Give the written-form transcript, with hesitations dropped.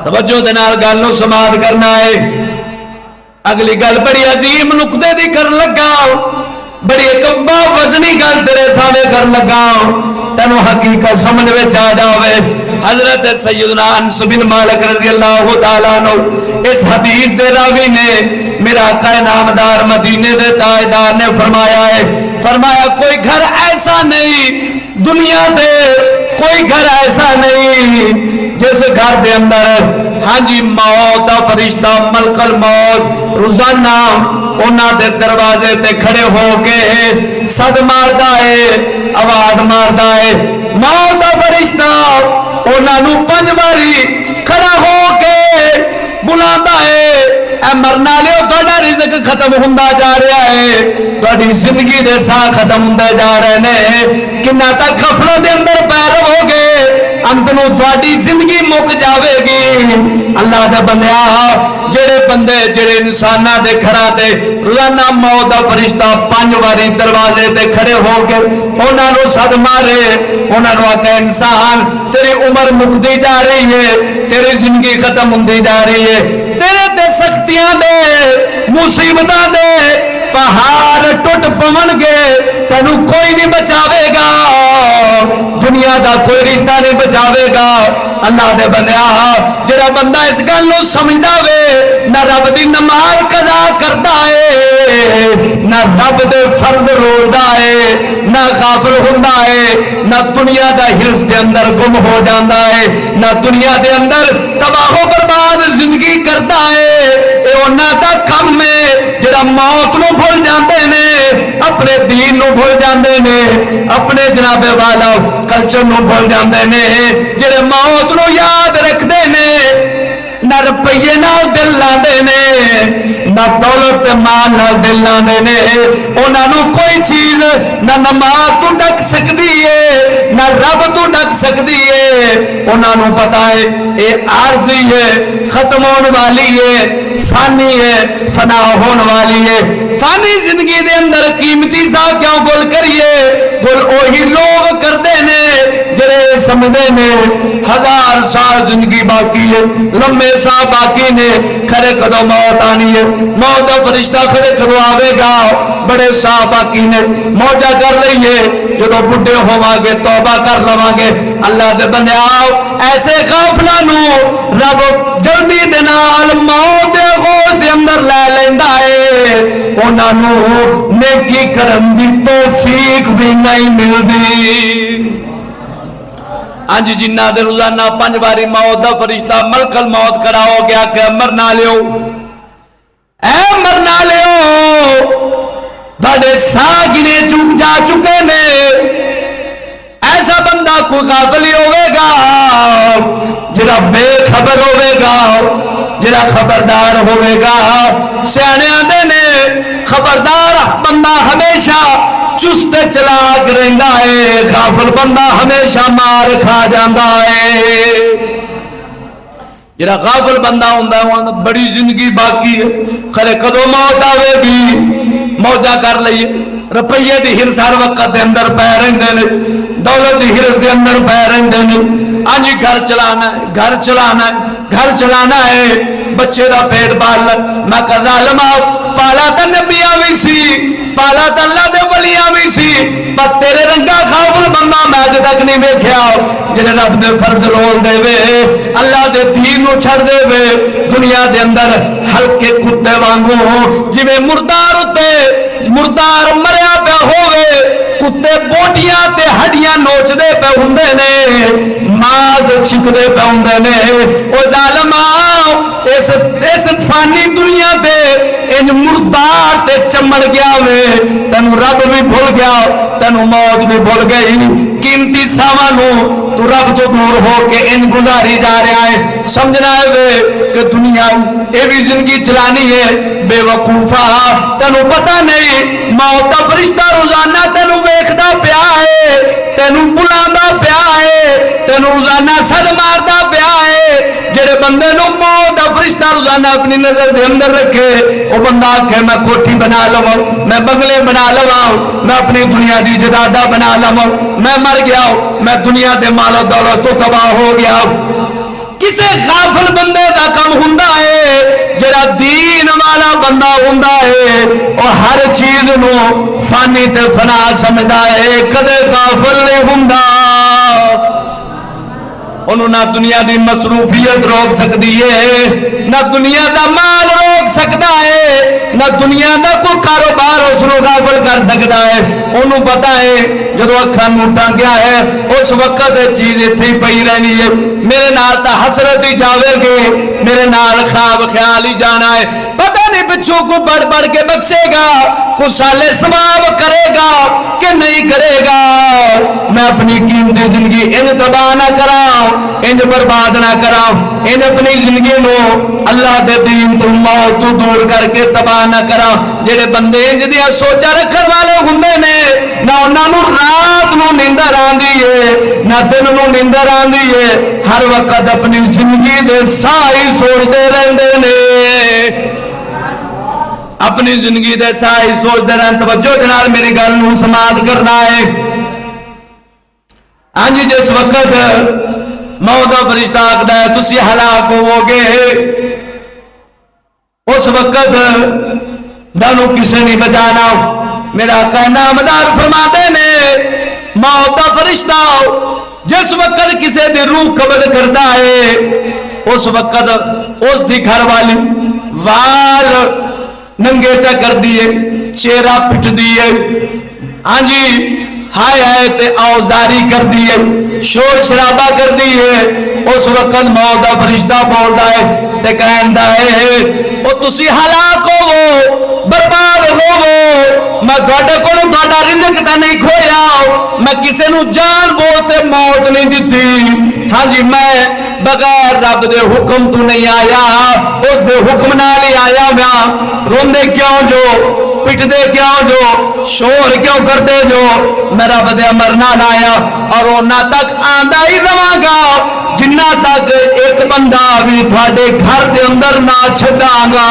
तवज्जो दे नाल गल नूं समाप्त करना है। अगली गल बड़ी अजीम नुकते दी कर लगा, बड़ी कब्बा वजनी गल तेरे सामने कर लगा, तेनों हकीकत समझ में आ जावे। हजरत सैयदना अनस बिन मालिक रज़ी अल्लाह तआला अन्हु इस हदीस दे रावी ने, मेरा आका नामदार मदीने दे ताजदार ने फरमाया है, फरमाया कोई घर ऐसा नहीं दुनिया दे, कोई घर ऐसा नहीं जिस घर दे अंदर हाँ जी मौत का फरिश्ता मलकल मौत रोजाना उन्होंने दे दरवाजे ते खड़े होके सद मारदा है, आवाज मारदा है। मौत का फरिश्ता उन्होंने 5 बारी खड़ा होके बुलांदा है, मरना लियो तुहाडा रिज़्क खत्म हुंदा जा रहा है, तुहाडी जिंदगी दे साह खत्म हुंदे जा रहे ने, किन्ना तक खफलों दे अंदर पै रहोगे, अंत नूं तुहाडी जिंदगी मुक जावेगी। अल्लाह दे बंदिया जेड़े बंदे जेड़े इंसानां दे घरां ते रोजाना मौत दा फरिश्ता 5 बारी दरवाजे ते खड़े होके उन्हां नूं सद मारे, उन्हां नूं आखे इंसान तेरी उम्र मुकदी जा रही है, तेरी जिंदगी खत्म हुंदी जा रही है, तेरे ते सख्तियां दे मुसीबतां दे पहाड़ टुट पवणगे, तेनू कोई नहीं बचावेगा, दुनिया का कोई रिश्ता नहीं बचावेगा। अल्लाह दे बंदिया जेड़ा बंदा इस गल नूं समझदा वे, ना रब दी नमाज कदा करदा है, ना रब दे फर्ज रोलदा है, ना गाफिल हुंदा है, ना दुनिया दा हिरस दे अंदर गुम हो जांदा है, ना दुनिया दे अंदर तबाहो बर्बाद जिंदगी करदा है। ये उन्हां दा काम है जेड़ा मौत नूं भुल जांदे ने, अपने दीन नूं भुल जांदे ने, अपने जनाबे वाला कल्चर नूं भुल जांदे ने, जेड़े मौत नूं याद रखदे ने, ना रुपये नाल दिल लांदे ने, ना दौलत माल नाल दिल लांदे ने, उन्हां नूं कोई चीज ना नमाज तू ढक सकदी है, ना रब तू ढक सकदी है। उन्हां नूं पता है ये आरज़ी है, खत्म होने वाली है, फानी है, फना होने वाली है। फानी जिंदगी दे अंदर कीमती सा क्यों गुल करिए, गुल ओही लोग करते ने जेड़े समझते ने 1000 साल जिंदगी बाकी है, लंबे सा बाकी ने, खरे कदों मौत आनी है, मौत का फरिश्ता खरे कदों आवेगा, बड़े सा बाकी ने, मौजा कर लईए, जो बुढ़े होवांगे तौबा कर लवांगे। अल्लाह दे बंदे आओ ऐसे गाफिलां नूं रब जल्दी दे नाल मौत दे होश दे अंदर लै लैंदा है, उन्हां नूं नेकी करन दी तौफीक भी नहीं मिलदी। अंज जिन्ना दे रोजाना 5 बारी मौत दा फरिश्ता मलकल मौत खड़ा हो गया कि मरना लियो, ऐ मरना लियो, तुहाडे साह गिने चुक जा चुके ने। ऐसा बंदा कोई गाफिल होवेगा जिहड़ा बेखबर होवेगा, जिहड़ा खबरदार होवेगा। सियाणे आंदे ने खबरदार बंदा हमेशा चुस्त चलाक रहिंदा है, गाफिल बंदा हमेशा मार खा जांदा है। जिहड़ा गाफिल बंदा हुंदा है बड़ी जिंदगी बाकी है, खरे कदों मौत आवेगी, मौजा कर लईए। रुपये की हिरस हर वक्त के अंदर पै रहिंदे ने, दौलत की हिरस के अंदर पै रहिंदे ने। अज घर चलाना है, घर चलाना है, घर चलाना है, बच्चे का पेट पाल। मैं कहदा लमा पाला तो नबिया भी सी, पाला तो अल्लाह दे वलियां भी सी, पर तेरे रंगा खाफिल बंदा मैं अज तक नहीं वेख्या जिन्हें रब दे फर्ज रोल देवे, अल्लाह दे दीन नूं छड़ देवे, दुनिया दे अंदर हल्के कुत्ते वांगू जिवें मुर्दार उत्ते मुर्दार मरिया पिया होवे, कुत्ते बोटियां ते हड्डियां नोचदे पे हुंदे ने, मांस छिकदे पे हुंदे ने। ओ जालिमा इस फानी दुनिया ते इंज मुर्दार ते चमड़ गया वे, तेनू रब भी भूल गया, तेनू मौत भी भूल गई। कीमती सावां नूं तू रब तो दूर होके इन गुजारी जा रहा है। समझना है वे कि दुनिया ये भी जिंदगी चलानी है। बेवकूफा तेनू पता नहीं मौत का फरिश्ता रोजाना तेनू वेखदा पिया है, तेनू बुलांदा पिया है, तेनू रोजाना सद मारदा पिया है। जेड़े बंदे नूं मौत का फरिश्ता रोजाना अपनी नजर दे अंदर रखे, वो बंदा आखे मैं कोठी बना लवां, मैं बंगले बना लवां, मैं अपनी दुनिया की जदादा बना लवां, मैं मर गया, मैं दुनिया के मालो दौलत तो तबाह हो गया। किसे गाफिल बंदे का कम हुंदा है। जरा दीन वाला बंदा हुंदा है और हर चीज नू फानी ते फना समझदा है, कदे गाफिल नहीं हुंदा। उन्होंने ना दुनिया की मसरूफियत रोक सकती है, ना दुनिया का माल रोक सकता है, ना दुनिया का कोई कारोबार उसको गाफिल कर सकता है। उन्होंने पता है जो अखा टांग्या है उस वक्त चीज इत्थे ही पई रहनी है, मेरे नाल तां हसरत ही जावेगी, मेरे नाल ख्वाब ख्याल ही जाना है। पता नहीं पिछों को बढ़ बढ़ के बख्शेगा, कुछ साले सवाब करेगा कि नहीं करेगा। मैं अपनी कीमती जिंदगी इंज तबाह ना करा, इंज बर्बाद ना करा, इंज अपनी जिंदगी नो अल्लाह दे दीन तो मौत तो दूर करके तबाह ना करा। जेड़े बंदे इंज दियां सोचा रखण वाले हुंदे ने, ना उन्हां नूं रात नूं नींदर आंदी है ना दिन नूं नींदर आंदी है, हर वक्त अपनी जिंदगी दे साह ही सोचते रहंदे ने, अपनी जिंदगी दे साह ही सोचते रहन। तवज्जो दे नाल मेरी गल नूं समाप्त करना है। हाँ जी, जिस वक्त मौत का फरिश्ता आखदा है तुसी हलाक होवोगे, उस वक्त दानू किसे नहीं बचाना। मेरा कहना नामदार फरमाते ने मौत का फरिश्ता जिस वक्त किसी की रूह कब्ज करता है उस वक्त उसकी घर वाली वाल नंगे चा कर दिए, चेहरा पिट दिए, हाँ जी हाय हाय ते औजारी कर दिए, शोर शराबा कर दिए। उस वक्त मौत का फरिश्ता बोलता है ते कहता है वो तुसी हलाक होवो, बर्बाद होवो, मैं तुहाडे कोलों तुहाडा रिज़्क तां नहीं खोया, मैं किसी नूं जान बोलते मौत नहीं दी। हाँ जी, मैं बगैर रब दे हुक्म तू नहीं आया, उस दे हुक्म नाल ही आया। मैं रोंदे क्यों जो, पिटदे क्यों जो, शोर क्यों करते जो, मैं रब दे अमर नाल आया और उन्ना तक आंदा ही रवांगा जिन्ना तक एक बंदा भी तुहाडे घर दे अंदर ना छड्डांगा।